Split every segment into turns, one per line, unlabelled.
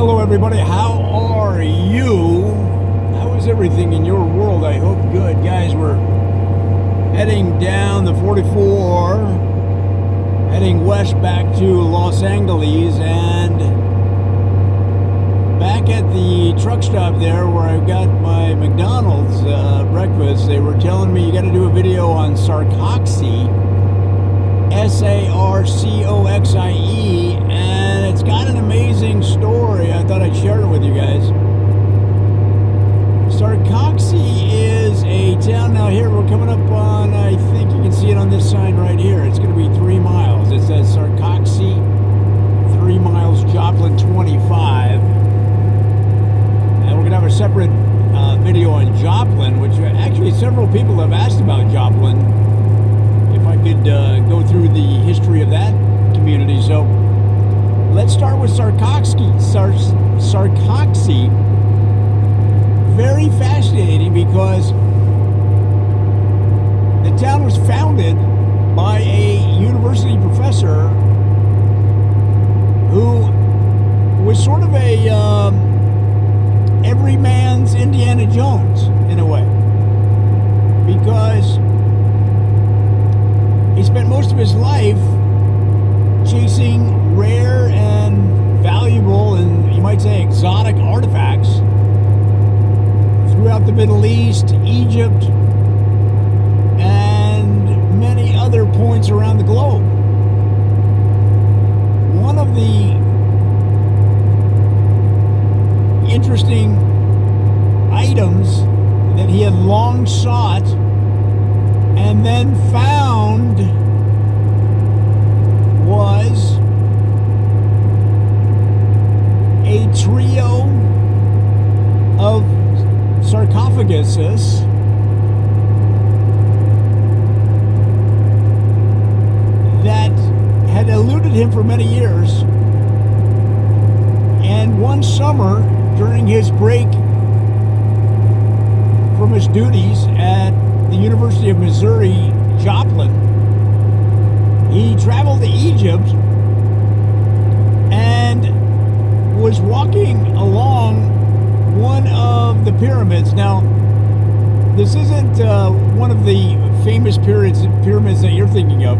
Hello everybody, how are you? How is everything in your world? I hope good. Guys, we're heading down the 44, heading west back to Los Angeles, and back at the truck stop there where I got my McDonald's breakfast, they were telling me you got to do a video on Sarcoxie, Sarcoxie, and it's got an amazing story. I thought I'd share it with you guys. Sarcoxie is a town. Now here we're coming up on, I think you can see it on this sign right here. It's going to be 3 miles. It says Sarcoxie, 3 miles, Joplin 25. And we're going to have a separate video on Joplin, which actually several people have asked about Joplin. If I could go through the history of that community. So let's start with Sarcoxie. Sarcoxie, very fascinating because the town was founded by a university professor who was sort of a every man's Indiana Jones in a way, because he spent most of his life chasing rare and valuable and, you might say, exotic artifacts throughout the Middle East, Egypt, and many other points around the globe. One of the interesting items that he had long sought and then found was a trio of sarcophaguses that had eluded him for many years. And one summer, during his break from his duties at the University of Missouri, Joplin, he traveled to Egypt and was walking along one of the pyramids. Now, this isn't one of the famous pyramids that you're thinking of.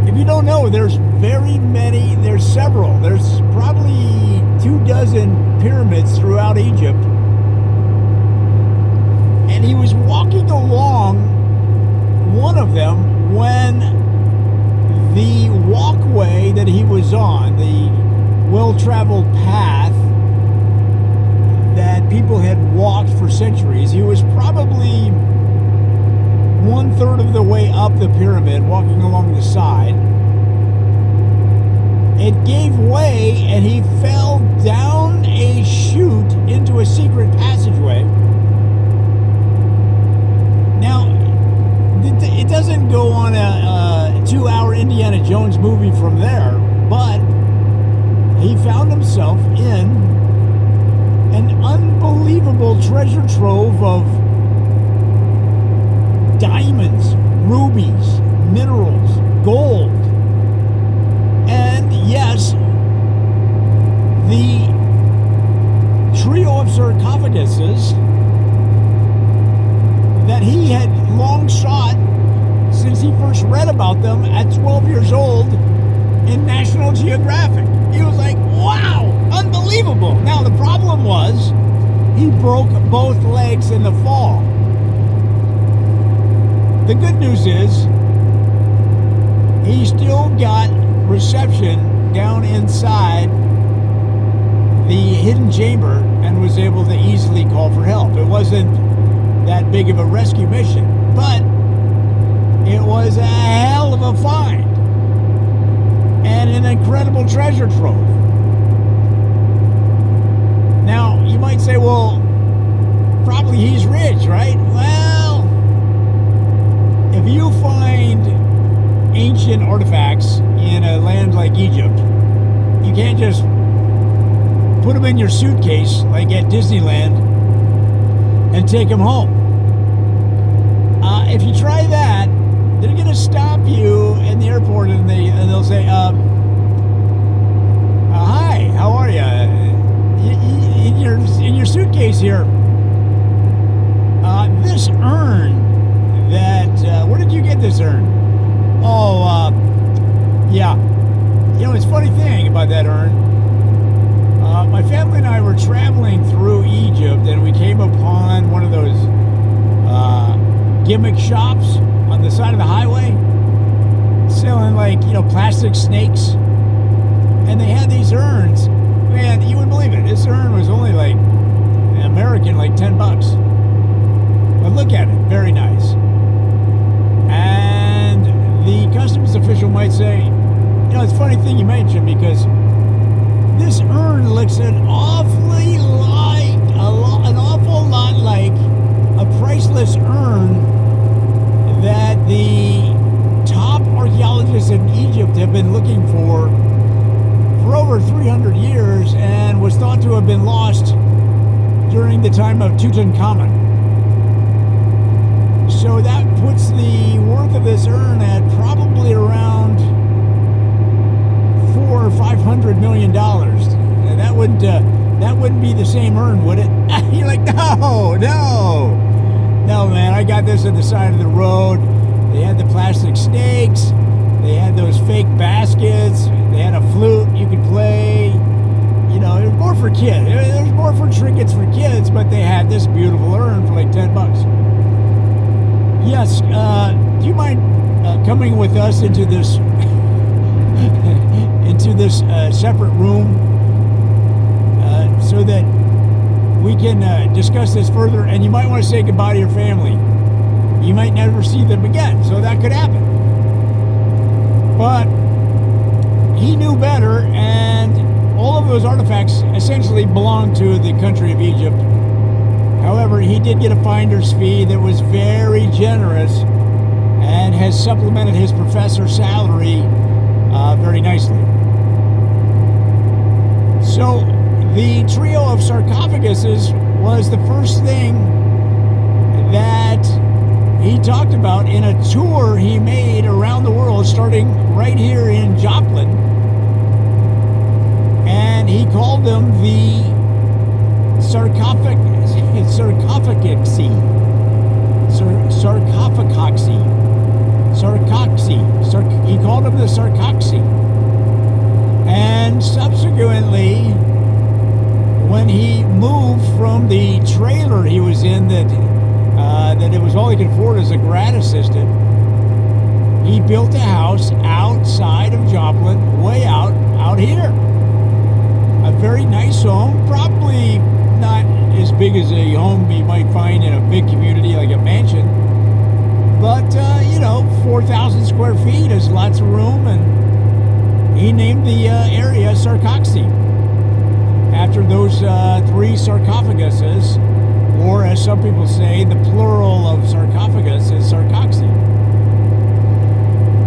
If you don't know, there's very many, there's several. There's probably 24 pyramids throughout Egypt. And he was walking along one of them when the walkway that he was on, the well-traveled path that people had walked for centuries, he was probably 1/3 of the way up the pyramid, walking along the side. It gave way and he fell down a chute into a secret passageway. Now, it doesn't go on a 2-hour Indiana Jones movie from there, but he found himself in an unbelievable treasure trove of diamonds, rubies, minerals, gold, and yes, the trio of sarcophaguses that he had long sought since he first read about them at 12 years old in National Geographic. He was like, wow, unbelievable. Now, the problem was he broke both legs in the fall. The good news is he still got reception down inside the hidden chamber and was able to easily call for help. It wasn't that big of a rescue mission, but it was a hell of a find and an incredible treasure trove. Now, you might say, well, probably he's rich, right? Well, if you find ancient artifacts in a land like Egypt, you can't just put them in your suitcase like at Disneyland and take them home. If you try that, they're going to stop you in the airport and they'll say, hi, how are you? case here, this urn that, where did you get this urn? Oh, yeah. You know, it's a funny thing about that urn. My family and I were traveling through Egypt, and we came upon one of those gimmick shops on the side of the highway selling, like, you know, plastic snakes. And they had these urns. Man, you wouldn't believe it. This urn was only like American, like $10. But look at it. Very nice. And the customs official might say, you know, it's a funny thing you mentioned, because this urn looks an awful lot like a priceless urn that the top archaeologists in Egypt have been looking for over 300 years, and was thought to have been lost during the time of Tutankhamun. So that puts the worth of this urn at probably around $400 or $500 million. That wouldn't be the same urn, would it? You're like, no, man. I got this at the side of the road. They had the plastic snakes. They had those fake baskets. They had a flute you could play. You know, it was more for kids. There's more for trinkets for kids, but they had this beautiful urn for like $10. Yes, do you mind coming with us into this separate room so that we can discuss this further? And you might want to say goodbye to your family. You might never see them again, so that could happen. But he knew better, and all of those artifacts essentially belonged to the country of Egypt. However, he did get a finder's fee that was very generous and has supplemented his professor's salary very nicely. So the trio of sarcophaguses was the first thing that he talked about in a tour he made around the world, starting right here in Joplin. And he called them the Sarcoxie. He called them the Sarcoxie. And subsequently, when he moved from the trailer he was in, that it was all he could afford as a grad assistant, he built a house outside of Joplin, way out here. A very nice home, probably not as big as a home you might find in a big community like a mansion, but 4,000 square feet is lots of room, and he named the area Sarcoxie after those three sarcophaguses, or as some people say, the plural of sarcophagus is Sarcoxie.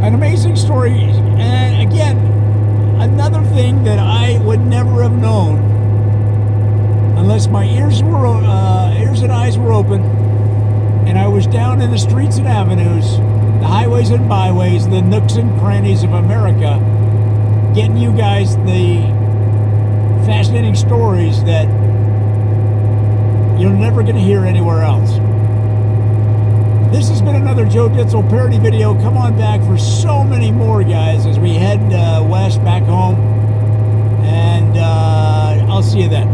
An amazing story, and again, another thing that I would never have known unless my ears and eyes were open, and I was down in the streets and avenues, the highways and byways, the nooks and crannies of America, getting you guys the fascinating stories that you're never going to hear anywhere else. This has been another Joe Ditzel parody video. Come on back for so many more, guys, as we head west back home. And I'll see you then.